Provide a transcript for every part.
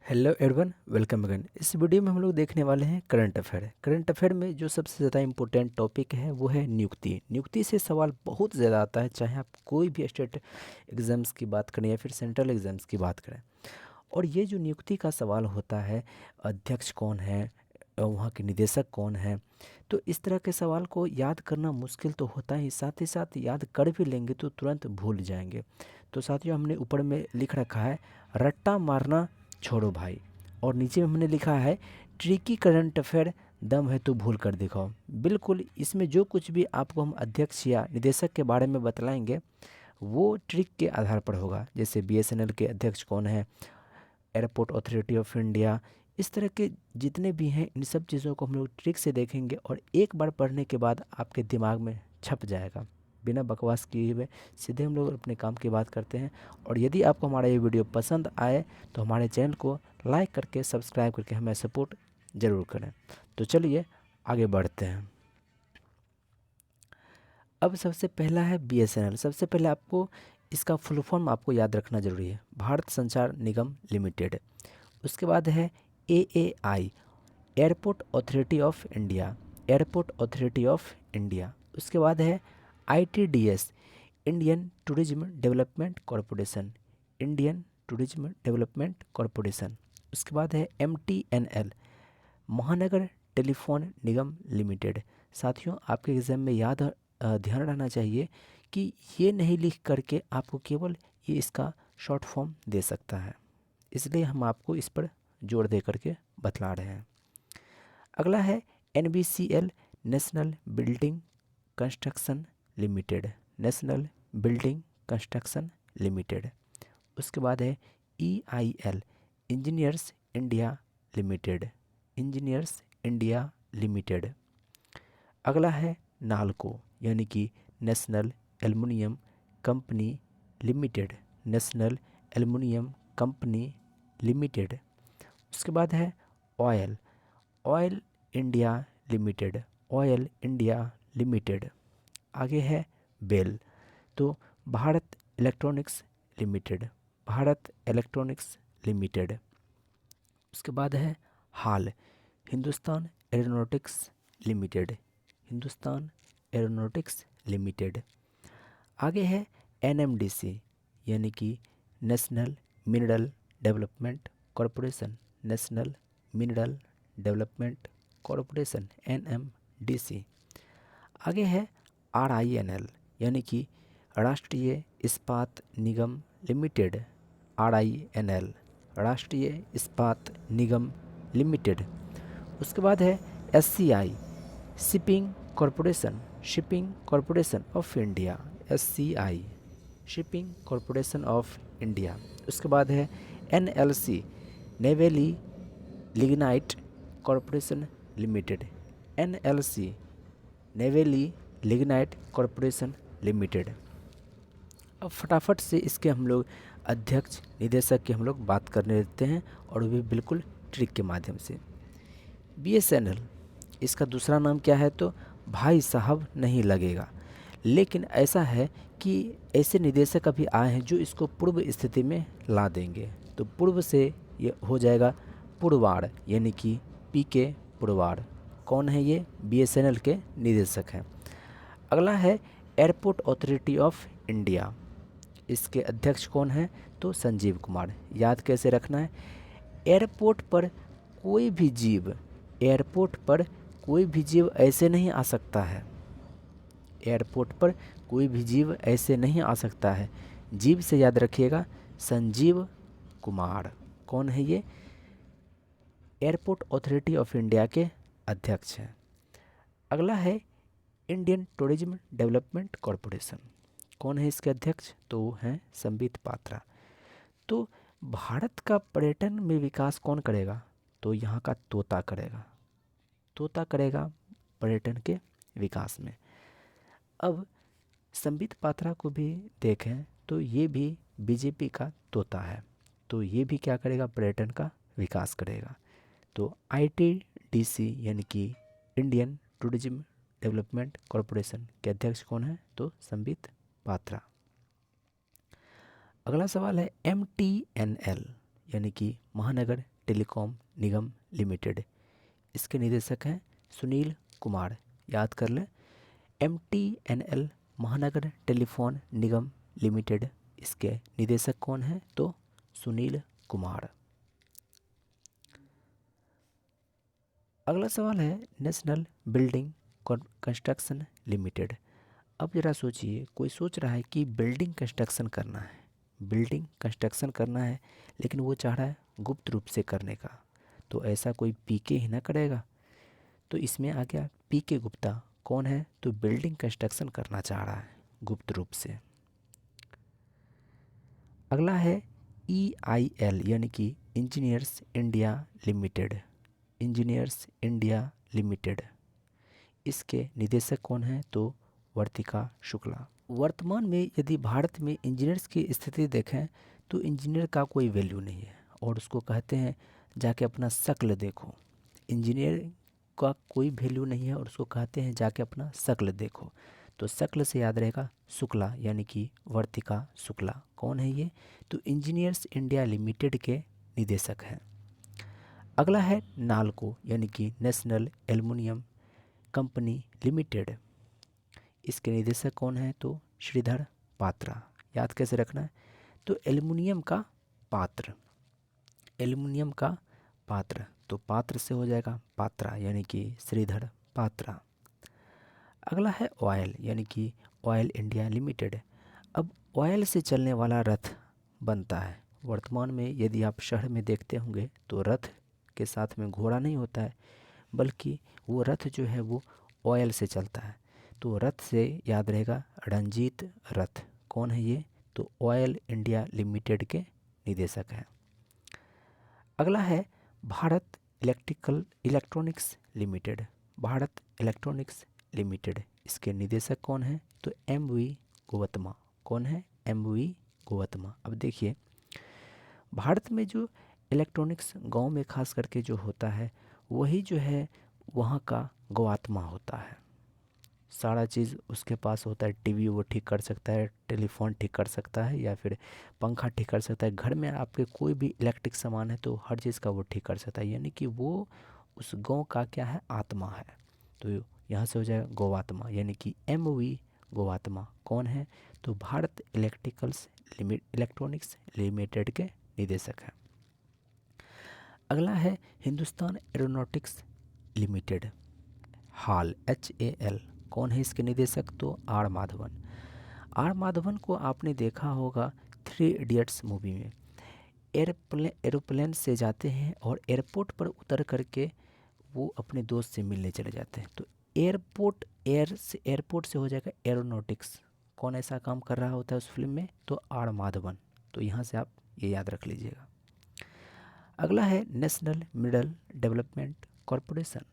Hello everyone, welcome again. इस video में हम लोग देखने वाले हैं करंट अफेयर। करंट अफेयर में जो सबसे ज़्यादा इम्पोर्टेंट टॉपिक है वो है नियुक्ति। नियुक्ति से सवाल बहुत ज़्यादा आता है, चाहे आप कोई भी स्टेट एग्ज़ाम्स की बात करें या फिर सेंट्रल एग्ज़ाम्स की बात करें। और ये जो नियुक्ति का सवाल होता है, अध्यक्ष कौन है, वहाँ के निदेशक कौन है, तो इस तरह के सवाल को याद करना मुश्किल तो होता ही, साथ ही साथ याद कर भी लेंगे तो तुरंत भूल जाएंगे। तो साथियों, हमने ऊपर में लिख रखा है रट्टा मारना छोड़ो भाई, और नीचे में हमने लिखा है ट्रिकी करंट अफेयर, दम है तो भूल कर दिखाओ। बिल्कुल, इसमें जो कुछ भी आपको हम अध्यक्ष या निदेशक के बारे में बतलाएंगे वो ट्रिक के आधार पर होगा। जैसे बीएसएनएल के अध्यक्ष कौन है, एयरपोर्ट अथॉरिटी ऑफ इंडिया, इस तरह के जितने भी हैं, इन सब चीज़ों को हम लोग ट्रिक से देखेंगे और एक बार पढ़ने के बाद आपके दिमाग में छप जाएगा। बिना बकवास किए हुए सीधे हम लोग अपने काम की बात करते हैं। और यदि आपको हमारा ये वीडियो पसंद आए तो हमारे चैनल को लाइक करके सब्सक्राइब करके हमें सपोर्ट ज़रूर करें। तो चलिए आगे बढ़ते हैं। अब सबसे पहला है बीएसएनएल। सबसे पहले आपको इसका फुल फॉर्म आपको याद रखना जरूरी है, भारत संचार निगम लिमिटेड। उसके बाद है AAI, airport authority of India, airport authority of India. उसके बाद है ITDS, Indian tourism development corporation, Indian tourism development corporation. उसके बाद है एमटीएनएल, महानगर टेलीफोन निगम लिमिटेड। साथियों, आपके एग्ज़ाम में ध्यान रहना चाहिए कि ये नहीं लिख करके आपको केवल ये इसका शॉर्ट फॉर्म दे सकता है, इसलिए हम आपको इस पर जोर दे करके बतला रहे हैं। अगला है NBCL, national building construction limited, national building construction limited. उसके बाद है EIL, engineers India limited, engineers India limited. अगला है नालको, यानी कि national aluminium company limited, national aluminium company limited. उसके बाद है oil, oil India limited, oil India limited. आगे है बेल, तो Bharat electronics limited, Bharat electronics limited. उसके बाद है HAL, Hindustan aeronautics limited, Hindustan aeronautics limited. आगे है एनएमडीसी, यानी कि national mineral development corporation, national mineral development corporation, NMDC. आगे है आरआईएनएल, यानी कि राष्ट्रीय इस्पात निगम लिमिटेड, आरआईएनएल, राष्ट्रीय इस्पात निगम लिमिटेड। उसके बाद है SCI, shipping corporation, shipping corporation of India, SCI, shipping corporation of India. उसके बाद है NLC, Neyveli lignite corporation limited, NLC, Neyveli lignite corporation limited. अब फटाफट से इसके हम लोग अध्यक्ष निदेशक की हम लोग बात करने देते हैं, और वो भी बिल्कुल ट्रिक के माध्यम से। बीएसएनएल, इसका दूसरा नाम क्या है, तो भाई साहब नहीं लगेगा। लेकिन ऐसा है कि ऐसे निदेशक अभी आए हैं जो इसको पूर्व स्थिति में ला देंगे। तो पूर्व से ये हो जाएगा पुरवाड़, यानी कि पीके पुरवाड़। कौन है ये? बीएसएनएल के निदेशक हैं। अगला है एयरपोर्ट अथॉरिटी ऑफ इंडिया, इसके अध्यक्ष कौन हैं, तो संजीव कुमार। याद कैसे रखना है? एयरपोर्ट पर कोई भी जीव, एयरपोर्ट पर कोई भी जीव ऐसे नहीं आ सकता है, एयरपोर्ट पर कोई भी जीव ऐसे नहीं आ सकता है। जीव से याद रखिएगा संजीव कुमार। कौन है ये? एयरपोर्ट अथॉरिटी ऑफ इंडिया के अध्यक्ष हैं। अगला है इंडियन टूरिज्म डेवलपमेंट कॉरपोरेशन। कौन है इसके अध्यक्ष? तो वो हैं संबित पात्रा। तो भारत का पर्यटन में विकास कौन करेगा? तो यहाँ का तोता करेगा, तोता करेगा पर्यटन के विकास में। अब संबित पात्रा को भी देखें तो ये भी बीजेपी का तोता है, तो ये भी क्या करेगा? पर्यटन का विकास करेगा। तो आईटीडीसी यानी कि इंडियन टूरिज्म डेवलपमेंट कॉरपोरेशन के अध्यक्ष कौन है? तो संबित पात्रा। अगला सवाल है एमटीएनएल यानी कि महानगर टेलीकॉम निगम लिमिटेड, इसके निदेशक हैं सुनील कुमार। याद कर लें। MTNL महानगर टेलीफोन निगम लिमिटेड, इसके निदेशक कौन हैं? तो सुनील कुमार। अगला सवाल है नेशनल बिल्डिंग कंस्ट्रक्शन लिमिटेड। अब ज़रा सोचिए, कोई सोच रहा है कि बिल्डिंग कंस्ट्रक्शन करना है, बिल्डिंग कंस्ट्रक्शन करना है, लेकिन वो चाह रहा है गुप्त रूप से करने का, तो ऐसा कोई पीके ही ना करेगा। तो इसमें आ गया पीके गुप्ता। कौन है? तो बिल्डिंग कंस्ट्रक्शन करना चाह रहा है गुप्त रूप से। अगला है EIL यानी कि engineers India limited, engineers India limited, इसके निदेशक कौन हैं? तो वर्तिका शुक्ला। वर्तमान में यदि भारत में इंजीनियर्स की स्थिति देखें तो इंजीनियर का कोई वैल्यू नहीं है, और उसको कहते हैं जाके अपना शक्ल देखो। इंजीनियर का कोई वैल्यू नहीं है और उसको कहते हैं जाके अपना शक्ल देखो। तो शक्ल से याद रहेगा शुक्ला, यानी कि वर्तिका शुक्ला। कौन है ये? तो इंजीनियर्स इंडिया लिमिटेड के निदेशक हैं। अगला है नालको यानी कि नेशनल एल्युमिनियम कंपनी लिमिटेड, इसके निदेशक कौन है? तो श्रीधर पात्रा। याद कैसे रखना है? तो एल्युमिनियम का पात्र, एल्युमिनियम का पात्र, तो पात्र से हो जाएगा पात्रा, यानी कि श्रीधर पात्रा। अगला है ऑयल यानी कि ऑयल इंडिया लिमिटेड। अब ऑयल से चलने वाला रथ बनता है। वर्तमान में यदि आप शहर में देखते होंगे तो रथ के साथ में घोड़ा नहीं होता है, बल्कि वो रथ जो है वो ऑयल से चलता है। तो रथ से याद रहेगा रंजीत रथ। कौन है ये? तो ऑयल इंडिया लिमिटेड के निदेशक हैं। अगला है Bharat electronics limited, Bharat electronics limited, इसके निदेशक कौन है? तो MV गौतमा। कौन है? MV गौतमा। अब देखिए, भारत में जो इलेक्ट्रॉनिक्स गांव में खास करके जो होता है, वही जो है वहाँ का गौआत्मा होता है। सारा चीज़ उसके पास होता है। टीवी वो ठीक कर सकता है, टेलीफोन ठीक कर सकता है, या फिर पंखा ठीक कर सकता है। घर में आपके कोई भी इलेक्ट्रिक सामान है तो हर चीज़ का वो ठीक कर सकता है, यानी कि वो उस गांव का क्या है? आत्मा है। तो यहाँ से हो जाएगा गौआत्मा, यानी कि MV गौआत्मा। कौन है? तो भारत इलेक्ट्रॉनिक्स लिमिटेड के निदेशक हैं। अगला है Hindustan aeronautics limited, HAL, HAL। कौन है इसके निदेशक? तो R माधवन। R माधवन को आपने देखा होगा 3 इडियट्स मूवी में। एरोप्लेन से जाते हैं और एयरपोर्ट पर उतर करके वो अपने दोस्त से मिलने चले जाते हैं। तो एयरपोर्ट से हो जाएगा एरोनॉटिक्स। कौन ऐसा काम कर रहा होता है उस फिल्म में? तो R माधवन। तो यहाँ से आप ये याद रख लीजिएगा। अगला है national mineral development corporation,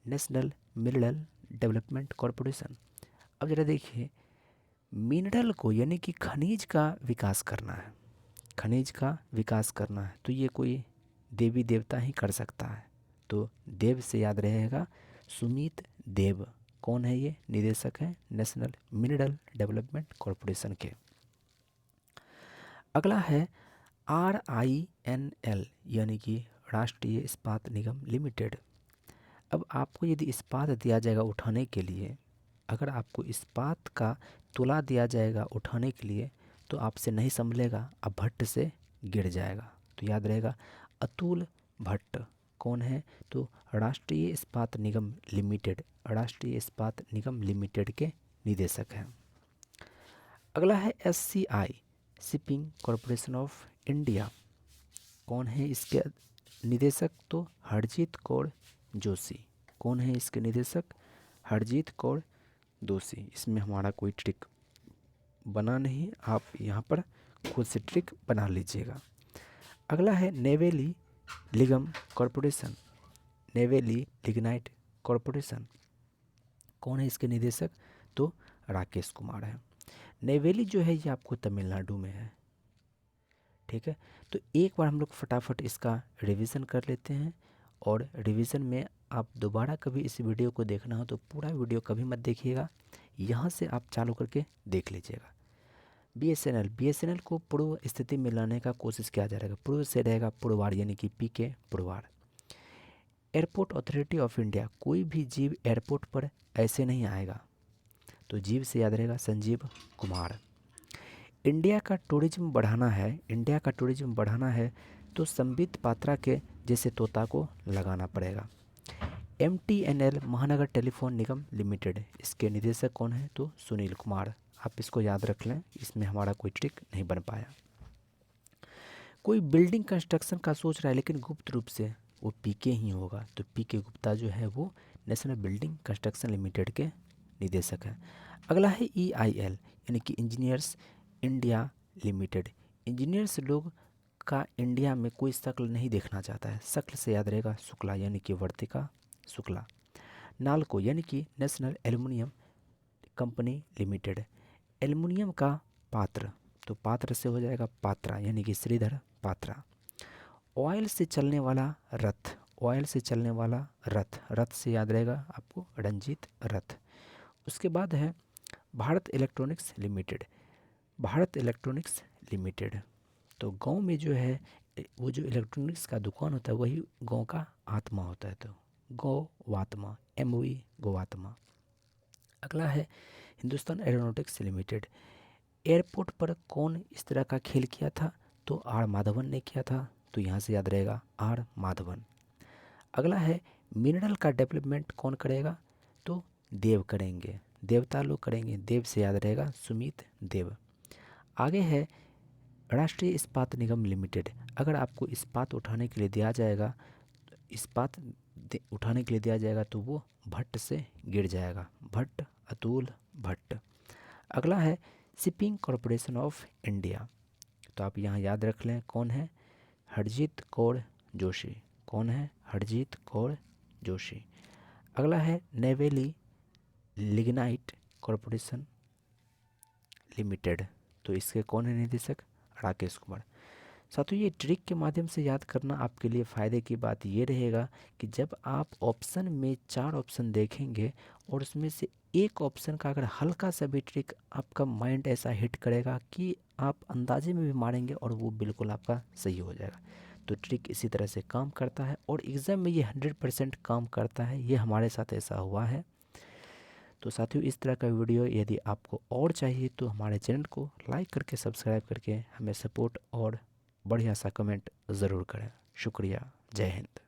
national mineral development corporation. अब ज़रा देखिए, मिनरल को यानी कि खनिज का विकास करना है, खनिज का विकास करना है, तो ये कोई देवी देवता ही कर सकता है। तो देव से याद रहेगा सुमित देव। कौन है ये? निदेशक हैं नेशनल मिनरल डेवलपमेंट कॉरपोरेशन के। अगला है RINL यानी कि राष्ट्रीय इस्पात निगम लिमिटेड। अब आपको यदि इस्पात दिया जाएगा उठाने के लिए, अगर आपको इस्पात का तुला दिया जाएगा उठाने के लिए, तो आपसे नहीं संभलेगा, आप भट्ट से गिर जाएगा। तो याद रहेगा अतुल भट्ट। कौन है? तो राष्ट्रीय इस्पात निगम लिमिटेड, राष्ट्रीय इस्पात निगम लिमिटेड के निदेशक हैं। अगला है SCI, shipping corporation of India. कौन है इसके निदेशक? तो हरजीत कौर जोशी। कौन है इसके निदेशक? हरजीत कौर जोशी। इसमें हमारा कोई ट्रिक बना नहीं, आप यहाँ पर खुद से ट्रिक बना लीजिएगा। अगला है Neyveli lignite corporation, Neyveli lignite corporation. कौन है इसके निदेशक? तो राकेश कुमार है। नेवेली जो है ये आपको तमिलनाडु में है। ठीक है, तो एक बार हम लोग फटाफट इसका रिवीजन कर लेते हैं, और रिवीजन में आप दोबारा कभी इस वीडियो को देखना हो तो पूरा वीडियो कभी मत देखिएगा, यहाँ से आप चालू करके देख लीजिएगा। बीएसएनएल को पूर्व स्थिति में लाने का कोशिश किया जा रहा है। पूर्व से रहेगा पुरवार, यानी कि पी के Purwar. Airport authority of India, कोई भी जीव एयरपोर्ट पर ऐसे नहीं आएगा, तो जीव से याद रहेगा संजीव कुमार। इंडिया का टूरिज्म बढ़ाना है तो संबित पात्रा के जैसे तोता को लगाना पड़ेगा। MTNL महानगर टेलीफोन निगम लिमिटेड, इसके निदेशक कौन है? तो सुनील कुमार। आप इसको याद रख लें, इसमें हमारा कोई ट्रिक नहीं बन पाया। कोई बिल्डिंग कंस्ट्रक्शन का सोच रहा है लेकिन गुप्त रूप से, वो पीके ही होगा, तो पीके गुप्ता जो है वो नेशनल बिल्डिंग कंस्ट्रक्शन लिमिटेड के निदेशक हैं। अगला है EIL, यानी कि इंजीनियर्स इंडिया लिमिटेड। इंजीनियर्स लोग का इंडिया में कोई शक्ल नहीं देखना चाहता है, शक्ल से याद रहेगा शुक्ला, यानी कि वर्तिका शुक्ला। नालको, यानी कि national aluminium company limited. Aluminium का पात्र, तो पात्र से हो जाएगा पात्रा, यानी कि श्रीधर पात्रा। ऑयल से चलने वाला रथ, रथ से याद रहेगा आपको रंजीत रथ। उसके बाद है भारत इलेक्ट्रॉनिक्स लिमिटेड। तो गांव में जो है वो जो इलेक्ट्रॉनिक्स का दुकान होता है वही गांव का आत्मा होता है, तो गौवात्मा, MOE गौवात्मा। अगला है हिंदुस्तान एरोनॉटिक्स लिमिटेड। एयरपोर्ट पर कौन इस तरह का खेल किया था? तो R माधवन ने किया था, तो यहाँ से याद रहेगा R माधवन। अगला है मिनरल का डेवलपमेंट कौन करेगा? तो देव करेंगे, देवता लोग करेंगे, देव से याद रहेगा सुमित देव। आगे है राष्ट्रीय इस्पात निगम लिमिटेड। अगर आपको इस्पात उठाने के लिए दिया जाएगा तो वो भट्ट से गिर जाएगा, भट्ट, अतुल भट्ट। अगला है शिपिंग कॉरपोरेशन ऑफ इंडिया, तो आप यहाँ याद रख लें कौन है? हरजीत कौर जोशी। अगला है नेवेली लिग्नाइट कॉरपोरेशन लिमिटेड, तो इसके कौन है निदेशक? राकेश कुमार। साथियों, ये ट्रिक के माध्यम से याद करना आपके लिए फ़ायदे की बात ये रहेगा कि जब आप ऑप्शन में 4 ऑप्शन देखेंगे और उसमें से एक ऑप्शन का अगर हल्का सा भी ट्रिक आपका माइंड ऐसा हिट करेगा कि आप अंदाजे में भी मारेंगे और वो बिल्कुल आपका सही हो जाएगा। तो ट्रिक इसी तरह से काम करता है और एग्ज़ाम में ये 100% काम करता है, ये हमारे साथ ऐसा हुआ है। तो साथियों, इस तरह का वीडियो यदि आपको और चाहिए तो हमारे चैनल को लाइक करके सब्सक्राइब करके हमें सपोर्ट और बढ़िया सा कमेंट ज़रूर करें। शुक्रिया, जय हिंद।